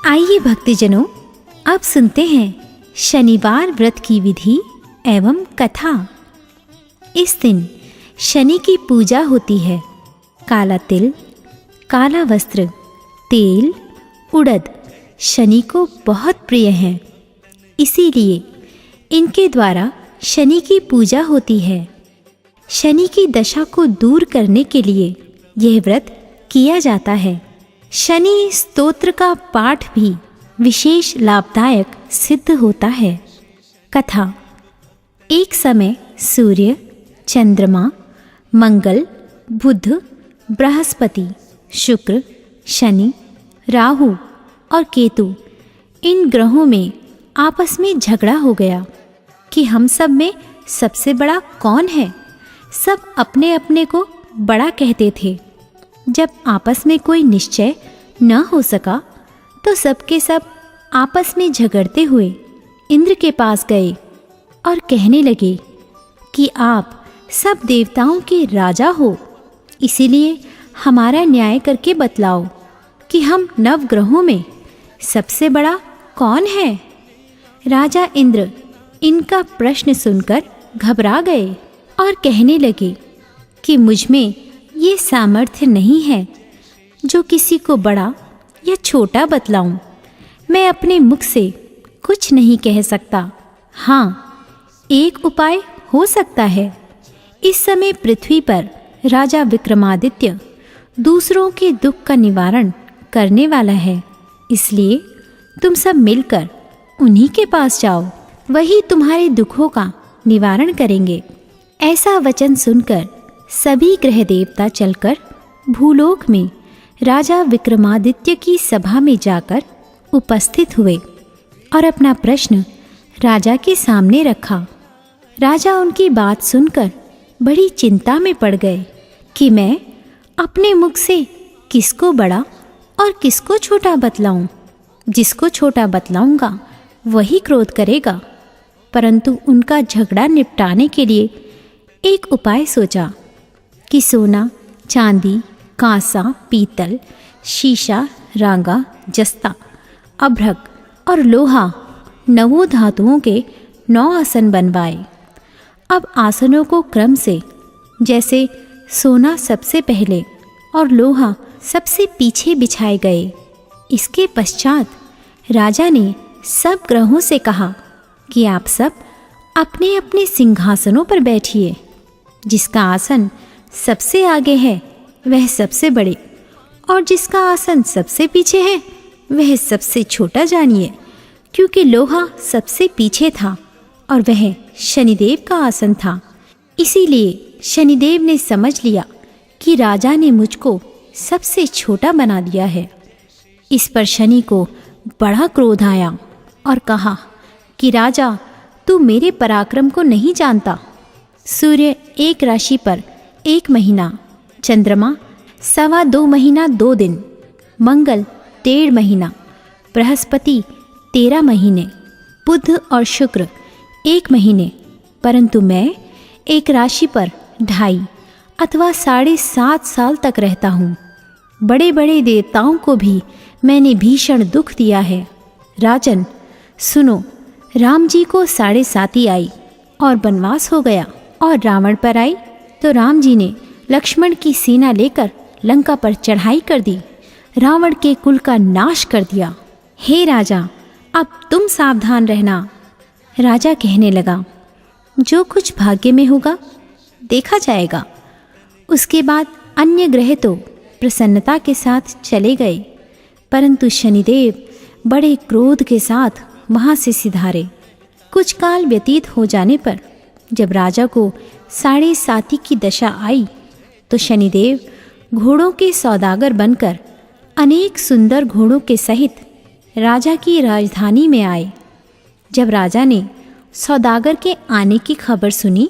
आइए भक्तजनों, अब सुनते हैं शनिवार व्रत की विधि एवं कथा। इस दिन शनि की पूजा होती है। काला तिल, काला वस्त्र, तेल, उड़द शनि को बहुत प्रिय हैं। इसीलिए इनके द्वारा शनि की पूजा होती है। शनि की दशा को दूर करने के लिए यह व्रत किया जाता है। शनि स्तोत्र का पाठ भी विशेष लाभदायक सिद्ध होता है। कथा। एक समय सूर्य, चंद्रमा, मंगल, बुध, बृहस्पति, शुक्र, शनि, राहु और केतु इन ग्रहों में आपस में झगड़ा हो गया कि हम सब में सबसे बड़ा कौन है। सब अपने अपने को बड़ा कहते थे। जब आपस में कोई निश्चय न हो सका तो सबके सब आपस में झगड़ते हुए इंद्र के पास गए और कहने लगे कि आप सब देवताओं के राजा हो, इसीलिए हमारा न्याय करके बतलाओ कि हम नवग्रहों में सबसे बड़ा कौन है। राजा इंद्र इनका प्रश्न सुनकर घबरा गए और कहने लगे कि मुझ में ये सामर्थ्य नहीं है जो किसी को बड़ा या छोटा बतलाऊं। मैं अपने मुख से कुछ नहीं कह सकता। हाँ, एक उपाय हो सकता है। इस समय पृथ्वी पर राजा विक्रमादित्य दूसरों के दुख का निवारण करने वाला है, इसलिए तुम सब मिलकर उन्हीं के पास जाओ, वही तुम्हारे दुखों का निवारण करेंगे। ऐसा वचन सुनकर सभी ग्रह देवता चलकर भूलोक में राजा विक्रमादित्य की सभा में जाकर उपस्थित हुए और अपना प्रश्न राजा के सामने रखा। राजा उनकी बात सुनकर बड़ी चिंता में पड़ गए कि मैं अपने मुख से किसको बड़ा और किसको छोटा बतलाऊं। जिसको छोटा बतलाऊंगा वही क्रोध करेगा। परंतु उनका झगड़ा निपटाने के लिए एक उपाय सोचा कि सोना, चांदी, कांसा, पीतल, शीशा, रांगा, जस्ता, अभ्रक और लोहा 9 धातुओं के 9 आसन बनवाए। अब आसनों को क्रम से, जैसे सोना सबसे पहले और लोहा सबसे पीछे बिछाए गए। इसके पश्चात राजा ने सब ग्रहों से कहा कि आप सब अपने अपने सिंहासनों पर बैठिए। जिसका आसन सबसे आगे है वह सबसे बड़े, और जिसका आसन सबसे पीछे है वह सबसे छोटा जानिए, क्योंकि लोहा सबसे पीछे था और वह शनिदेव का आसन था। इसीलिए शनिदेव ने समझ लिया कि राजा ने मुझको सबसे छोटा बना दिया है। इस पर शनि को बड़ा क्रोध आया और कहा कि राजा, तू मेरे पराक्रम को नहीं जानता। सूर्य एक राशि पर 1 महीना, चंद्रमा 2.25 महीना 2 दिन, मंगल 1.5 महीना, बृहस्पति 13 महीने, बुध और शुक्र 1 महीने, परंतु मैं एक राशि पर 2.5 अथवा 7.5 साल तक रहता हूँ। बड़े बड़े देवताओं को भी मैंने भीषण दुख दिया है। राजन सुनो, राम जी को 7.5 आई और वनवास हो गया, और रावण पर आई तो राम जी ने लक्ष्मण की सेना लेकर लंका पर चढ़ाई कर दी, रावण के कुल का नाश कर दिया। हे राजा, अब तुम सावधान रहना। राजा कहने लगा, जो कुछ भाग्य में होगा देखा जाएगा। उसके बाद अन्य ग्रह तो प्रसन्नता के साथ चले गए, परंतु शनिदेव बड़े क्रोध के साथ वहाँ से सिधारे। कुछ काल व्यतीत हो जाने पर जब राजा को 7.5 की दशा आई तो शनिदेव घोड़ों के सौदागर बनकर अनेक सुंदर घोड़ों के सहित राजा की राजधानी में आए। जब राजा ने सौदागर के आने की खबर सुनी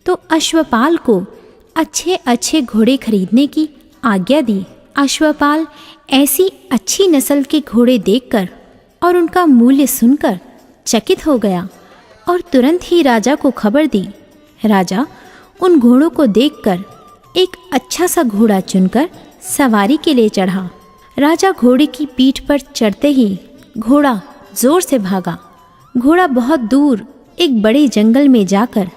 तो अश्वपाल को अच्छे अच्छे घोड़े खरीदने की आज्ञा दी। अश्वपाल ऐसी अच्छी नस्ल के घोड़े देखकर और उनका मूल्य सुनकर चकित हो गया और तुरंत ही राजा को खबर दी। राजा उन घोड़ों को देखकर एक अच्छा सा घोड़ा चुनकर सवारी के लिए चढ़ा। राजा घोड़े की पीठ पर चढ़ते ही घोड़ा जोर से भागा। घोड़ा बहुत दूर एक बड़े जंगल में जाकर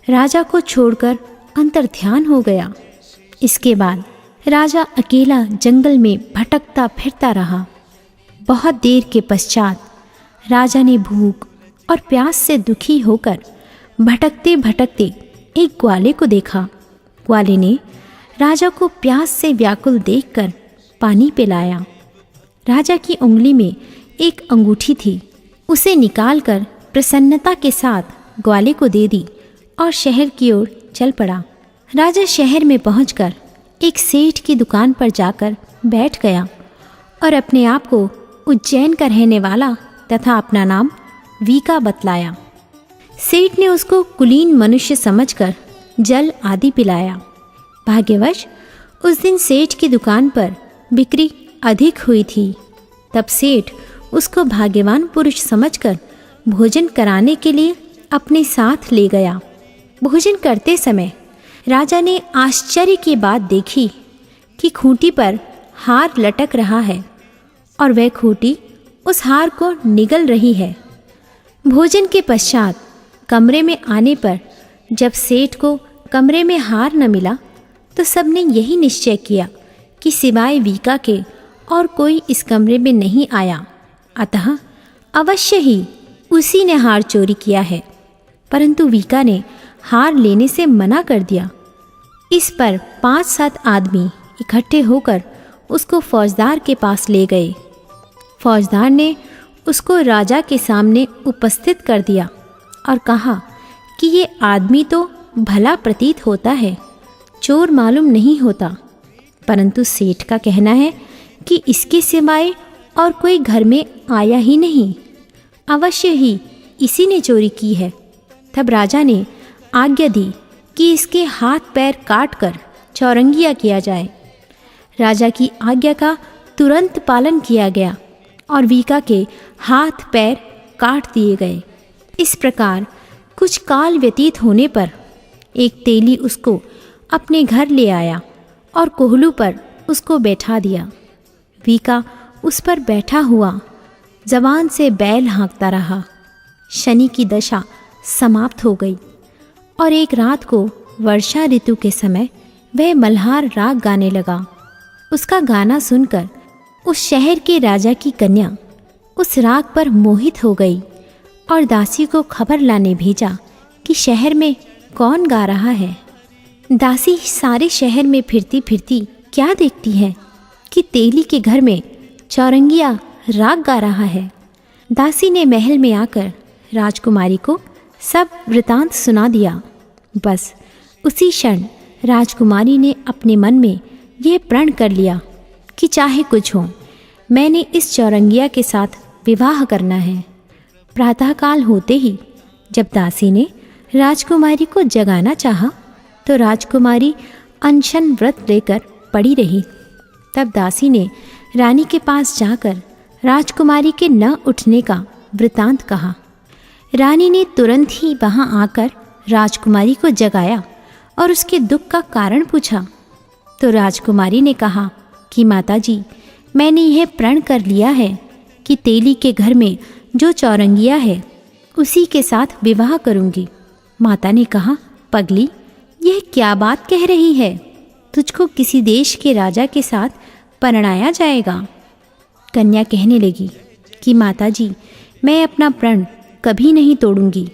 राजा को छोड़कर अंतर्ध्यान हो गया। इसके बाद राजा अकेला जंगल में भटकता फिरता रहा। बहुत देर के पश्चात राजा ने भूख और प्यास से दुखी होकर भटकते भटकते एक ग्वाले को देखा। ग्वाले ने राजा को प्यास से व्याकुल देखकर पानी पिलाया। राजा की उंगली में एक अंगूठी थी, उसे निकालकर प्रसन्नता के साथ ग्वाले को दे दी और शहर की ओर चल पड़ा। राजा शहर में पहुंचकर एक सेठ की दुकान पर जाकर बैठ गया और अपने आप को उज्जैन का रहने वाला तथा अपना नाम वीका बतलाया। सेठ ने उसको कुलीन मनुष्य समझकर जल आदि पिलाया। भाग्यवश उस दिन सेठ की दुकान पर बिक्री अधिक हुई थी। तब सेठ उसको भाग्यवान पुरुष समझकर भोजन कराने के लिए अपने साथ ले गया। भोजन करते समय राजा ने आश्चर्य की बात देखी कि खूंटी पर हार लटक रहा है और वह खूंटी उस हार को निगल रही है। भोजन के पश्चात कमरे में आने पर जब सेठ को कमरे में हार न मिला तो सबने यही निश्चय किया कि सिवाय वीका के और कोई इस कमरे में नहीं आया, अतः अवश्य ही उसी ने हार चोरी किया है। परंतु वीका ने हार लेने से मना कर दिया। इस पर 5-7 आदमी इकट्ठे होकर उसको फौजदार के पास ले गए। फौजदार ने उसको राजा के सामने उपस्थित कर दिया और कहा कि ये आदमी तो भला प्रतीत होता है, चोर मालूम नहीं होता, परंतु सेठ का कहना है कि इसके सिवाय और कोई घर में आया ही नहीं, अवश्य ही इसी ने चोरी की है। तब राजा ने आज्ञा दी कि इसके हाथ पैर काटकर चौरंगिया किया जाए। राजा की आज्ञा का तुरंत पालन किया गया और वीका के हाथ पैर काट दिए गए। इस प्रकार कुछ काल व्यतीत होने पर एक तेली उसको अपने घर ले आया और कोहलू पर उसको बैठा दिया। वीका उस पर बैठा हुआ जबान से बैल हाँकता रहा। शनि की दशा समाप्त हो गई और एक रात को वर्षा ऋतु के समय वह मल्हार राग गाने लगा। उसका गाना सुनकर उस शहर के राजा की कन्या उस राग पर मोहित हो गई और दासी को खबर लाने भेजा कि शहर में कौन गा रहा है। दासी सारे शहर में फिरती फिरती क्या देखती है कि तेली के घर में चौरंगिया राग गा रहा है। दासी ने महल में आकर राजकुमारी को सब वृतांत सुना दिया। बस उसी क्षण राजकुमारी ने अपने मन में यह प्रण कर लिया कि चाहे कुछ हो, मैंने इस चौरंगिया के साथ विवाह करना है। प्रातःकाल होते ही जब दासी ने राजकुमारी को जगाना चाहा तो राजकुमारी अनशन व्रत लेकर पड़ी रही। तब दासी ने रानी के पास जाकर राजकुमारी के न उठने का वृतांत कहा। रानी ने तुरंत ही वहां आकर राजकुमारी को जगाया और उसके दुख का कारण पूछा। तो राजकुमारी ने कहा कि माताजी, मैंने यह प्रण कर लिया है कि तेली के घर में जो चौरंगिया है उसी के साथ विवाह करूंगी। माता ने कहा, पगली, यह क्या बात कह रही है? तुझको किसी देश के राजा के साथ परणाया जाएगा। कन्या कहने लगी कि माताजी, मैं अपना प्रण कभी नहीं तोड़ूंगी।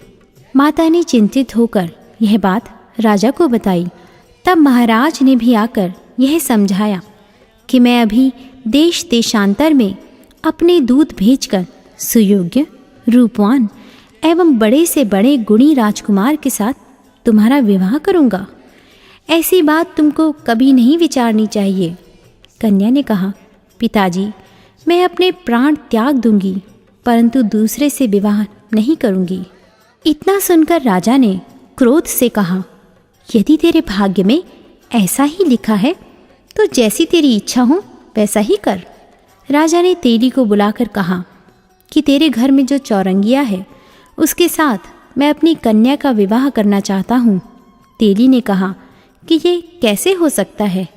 माता ने चिंतित होकर यह बात राजा को बताई। तब महाराज ने भी आकर यह समझाया कि मैं अभी देश देशांतर में अपने दूत भेजकर सुयोग्य, रूपवान एवं बड़े से बड़े गुणी राजकुमार के साथ तुम्हारा विवाह करूंगा। ऐसी बात तुमको कभी नहीं विचारनी चाहिए। कन्या ने कहा, पिताजी, मैं अपने प्राण त्याग दूंगी, परंतु दूसरे से विवाह नहीं करूंगी। इतना सुनकर राजा ने क्रोध से कहा, यदि तेरे भाग्य में ऐसा ही लिखा है तो जैसी तेरी इच्छा हो वैसा ही कर। राजा ने तेली को बुलाकर कहा कि तेरे घर में जो चौरंगिया है उसके साथ मैं अपनी कन्या का विवाह करना चाहता हूँ। तेली ने कहा कि ये कैसे हो सकता है?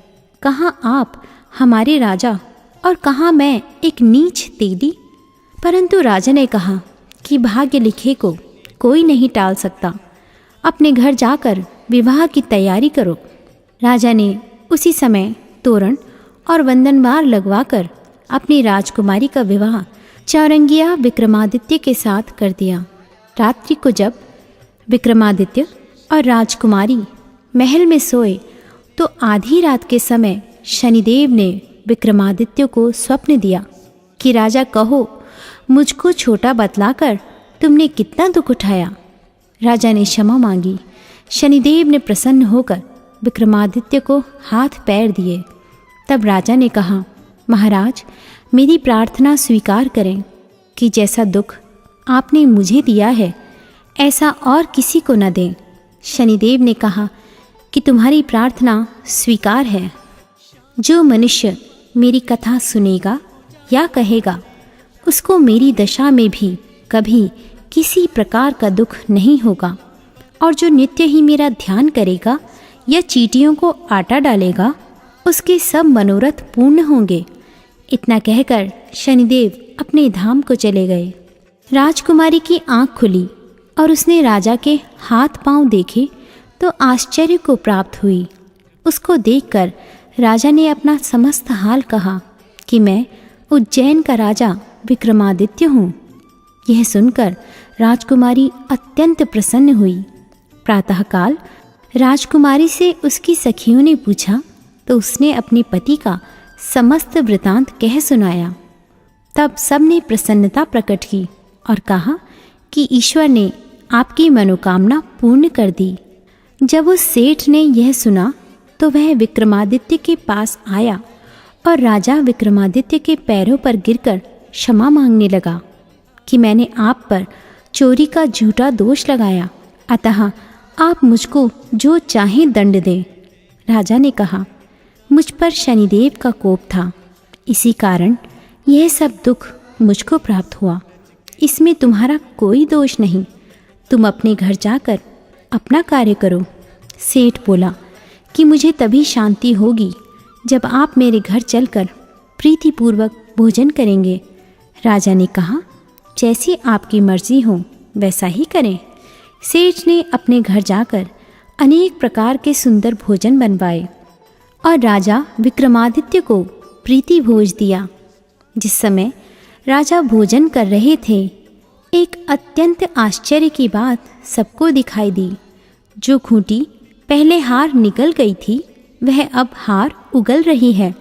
कहाँ आप हमारे राजा और कहाँ मैं एक नीच तेली। परंतु राजा ने कहा कि भाग्य लिखे को कोई नहीं टाल सकता, अपने घर जाकर विवाह की तैयारी करो। राजा ने उसी समय तोरण और वंदनवार लगवाकर अपनी राजकुमारी का विवाह चौरंगिया विक्रमादित्य के साथ कर दिया। रात्रि को जब विक्रमादित्य और राजकुमारी महल में सोए तो आधी रात के समय शनिदेव ने विक्रमादित्य को स्वप्न दिया कि राजा कहो, मुझको छोटा बतलाकर तुमने कितना दुख उठाया। राजा ने क्षमा मांगी। शनिदेव ने प्रसन्न होकर विक्रमादित्य को हाथ पैर दिए। तब राजा ने कहा, महाराज, मेरी प्रार्थना स्वीकार करें कि जैसा दुख आपने मुझे दिया है ऐसा और किसी को न दें। शनिदेव ने कहा कि तुम्हारी प्रार्थना स्वीकार है। जो मनुष्य मेरी कथा सुनेगा या कहेगा उसको मेरी दशा में भी कभी किसी प्रकार का दुख नहीं होगा, और जो नित्य ही मेरा ध्यान करेगा या चींटियों को आटा डालेगा उसके सब मनोरथ पूर्ण होंगे। इतना कहकर शनिदेव अपने धाम को चले गए। राजकुमारी की आंख खुली और उसने राजा के हाथ पांव देखे तो आश्चर्य को प्राप्त हुई। उसको देखकर राजा ने अपना समस्त हाल कहा कि मैं उज्जैन का राजा विक्रमादित्य हूँ। यह सुनकर राजकुमारी अत्यंत प्रसन्न हुई। प्रातःकाल राजकुमारी से उसकी सखियों ने पूछा तो उसने अपने पति का समस्त वृतांत कह सुनाया। तब सबने प्रसन्नता प्रकट की और कहा कि ईश्वर ने आपकी मनोकामना पूर्ण कर दी। जब उस सेठ ने यह सुना तो वह विक्रमादित्य के पास आया और राजा विक्रमादित्य के पैरों पर गिरकर क्षमा मांगने लगा कि मैंने आप पर चोरी का झूठा दोष लगाया, अतः आप मुझको जो चाहें दंड दें। राजा ने कहा, मुझ पर शनिदेव का कोप था, इसी कारण यह सब दुख मुझको प्राप्त हुआ। इसमें तुम्हारा कोई दोष नहीं, तुम अपने घर जाकर अपना कार्य करो। सेठ बोला कि मुझे तभी शांति होगी जब आप मेरे घर चलकर प्रीतिपूर्वक भोजन करेंगे। राजा ने कहा, जैसी आपकी मर्जी हो वैसा ही करें। सेठ ने अपने घर जाकर अनेक प्रकार के सुंदर भोजन बनवाए और राजा विक्रमादित्य को प्रीति भोज दिया। जिस समय राजा भोजन कर रहे थे, एक अत्यंत आश्चर्य की बात सबको दिखाई दी। जो खूंटी पहले हार निकल गई थी वह अब हार उगल रही है।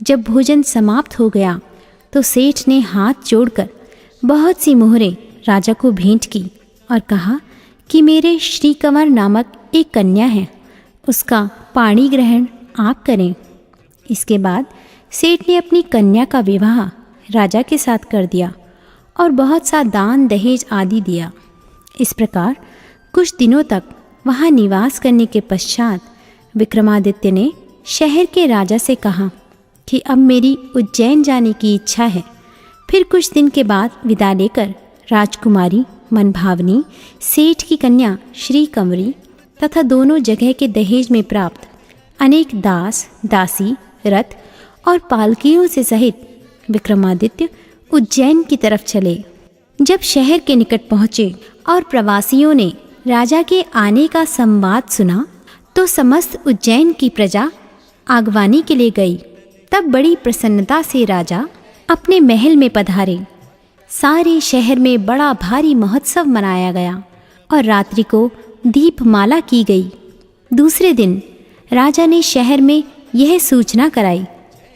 जब भोजन समाप्त हो गया तो सेठ ने हाथ जोड़कर बहुत सी मोहरें राजा को भेंट की और कहा कि मेरे श्रीकंवर नामक एक कन्या है, उसका पाणी ग्रहण आप करें। इसके बाद सेठ ने अपनी कन्या का विवाह राजा के साथ कर दिया और बहुत सा दान दहेज आदि दिया। इस प्रकार कुछ दिनों तक वहाँ निवास करने के पश्चात विक्रमादित्य ने शहर के राजा से कहा कि अब मेरी उज्जैन जाने की इच्छा है। फिर कुछ दिन के बाद विदा लेकर राजकुमारी मनभावनी, सेठ की कन्या श्रीकंवरी तथा दोनों जगह के दहेज में प्राप्त अनेक दास, दासी, रथ और पालकियों से सहित विक्रमादित्य उज्जैन की तरफ चले। जब शहर के निकट पहुँचे और प्रवासियों ने राजा के आने का संवाद सुना तो समस्त उज्जैन की प्रजा आगवानी के लिए गई। तब बड़ी प्रसन्नता से राजा अपने महल में पधारे। सारे शहर में बड़ा भारी महोत्सव मनाया गया और रात्रि को दीपमाला की गई। दूसरे दिन राजा ने शहर में यह सूचना कराई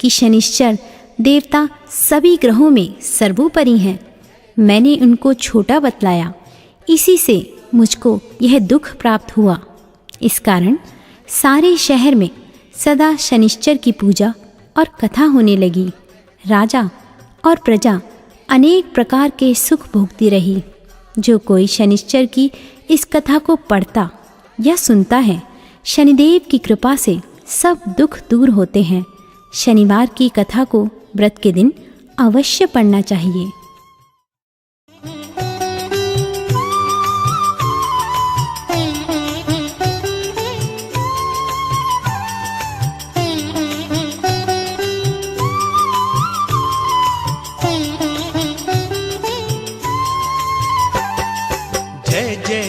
कि शनिश्चर देवता सभी ग्रहों में सर्वोपरि हैं। मैंने उनको छोटा बतलाया, इसी से मुझको यह दुख प्राप्त हुआ। इस कारण सारे शहर में सदा शनिश्चर की पूजा और कथा होने लगी। राजा और प्रजा अनेक प्रकार के सुख भोगती रही। जो कोई शनिश्चर की इस कथा को पढ़ता या सुनता है, शनिदेव की कृपा से सब दुख दूर होते हैं। शनिवार की कथा को व्रत के दिन अवश्य पढ़ना चाहिए।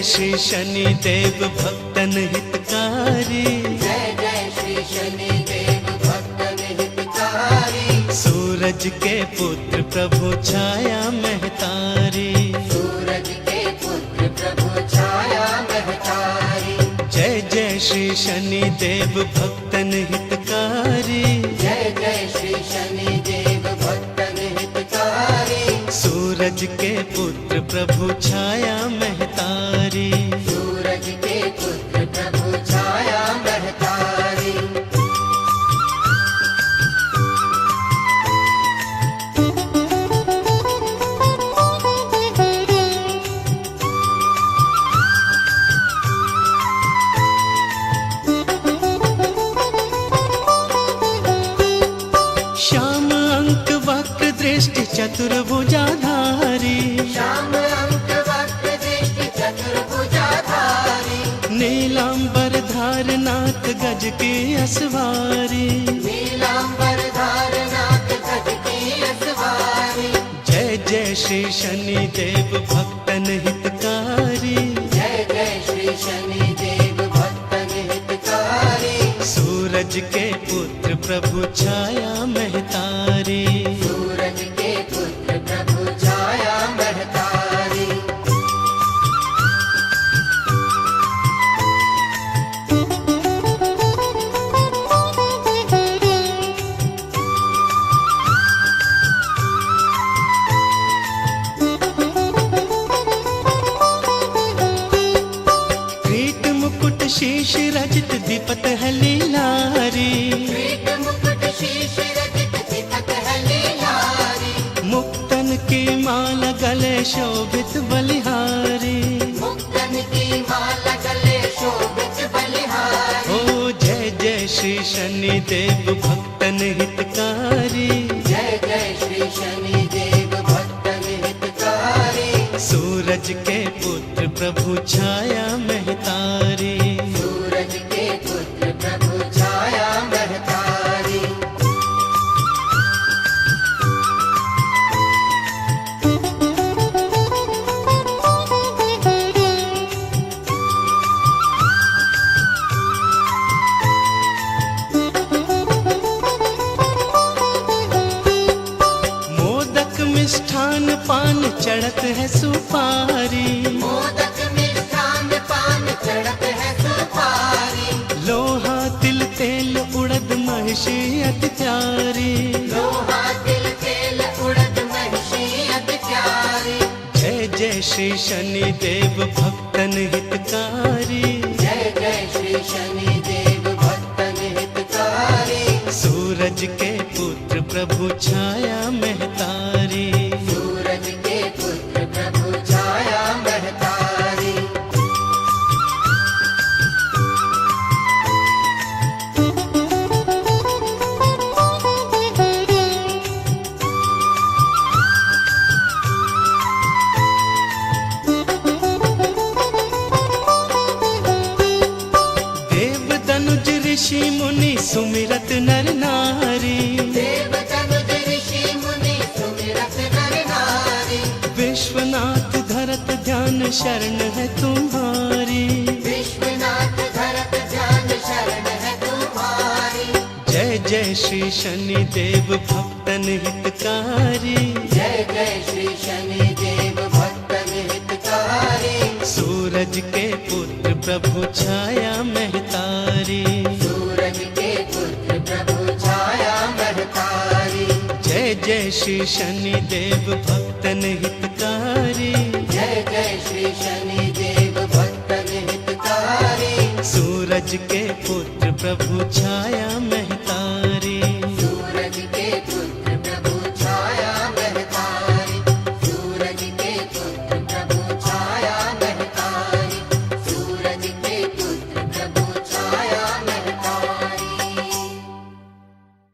श्री शनि देव भक्तन हितकारी। जय जय श्री शनि देव भक्तन हितकारी। सूरज के पुत्र प्रभु छाया महतारी। सूरज के पुत्र प्रभु छाया महतारी। जय जय श्री शनि देव भक्तन हितकारी। जय जय श्री शनि देव भक्तन हितकारी। सूरज के पुत्र प्रभु छाया महतारी। सूरज के पुत्र प्रभु छाया महतारी। श्याम अंक वक्र दृष्टि चतुर्भुजाधारी। श्याम अंक वक्र दृष्टि चतुर्भुजाधारी। नीलांबर धार नाथ गज की असवारी। नीलांबर धार नाथ गज की असवारी। जय जय श्री शनि देव भक्तन हितकारी। जय जय श्री शनि देव भक्तन हितकारी। सूरज के पुत्र प्रभु छाया महतारी। सूरज के पुत्र प्रभु छाया महतारी। किरीट मुकुट शीश रजत दीपत है लीलारी। किरीट मुकुट शीश रजत दीपक है लीलारी। मुक्तन की माला गले शोभित बलिहारी। मुक्तन की माला गले शोभित बलिहारी। ओ जय जय श्री शनि देव भक्तन हितकारी। जय जय श्री शनि देव भक्तन हितकारी। सूरज के पुत्र प्रभु छाया महतारी। सूरज के पुत्र प्रभु छाया महतारी। मोदक मिष्ठान पान चढ़त है सुपारी। मोदक मिष्ठान पान चढ़त है सुपारी। लोहा तिल तेल उड़द महिषी अति प्यारी। लोहा तिल तेल उड़द महिषी अति प्यारी। जय जय श्री शनि देव भक्तन हितकारी। जय जय श्री शनि देव भक्तन हितकारी। सूरज के पुत्र प्रभु छाया महतारी। सूरज के पुत्र प्रभु छाया महतारी। देव दनुज ऋषि मुनि सुमिरत नर नारी। देव तनुज ऋषि मुनि सुमिरत नर नारी। विश्वनाथ धरत ध्यान शरण है तुम्हारी। विश्वनाथ धरत ध्यान शरण है तुम्हारी। जय जय श्री शनि देव भक्तन हितकारी। जय जय श्री शनि देव भक्तन हितकारी। सूरज के पुत्र प्रभु छाया महतारी। सूरज के पुत्र प्रभु छाया महतारी। जय जय श्री शनि देव भक्तन हितकारी। जय जय श्री शनि देव भक्तन हितकारी। सूरज के पुत्र प्रभु छाया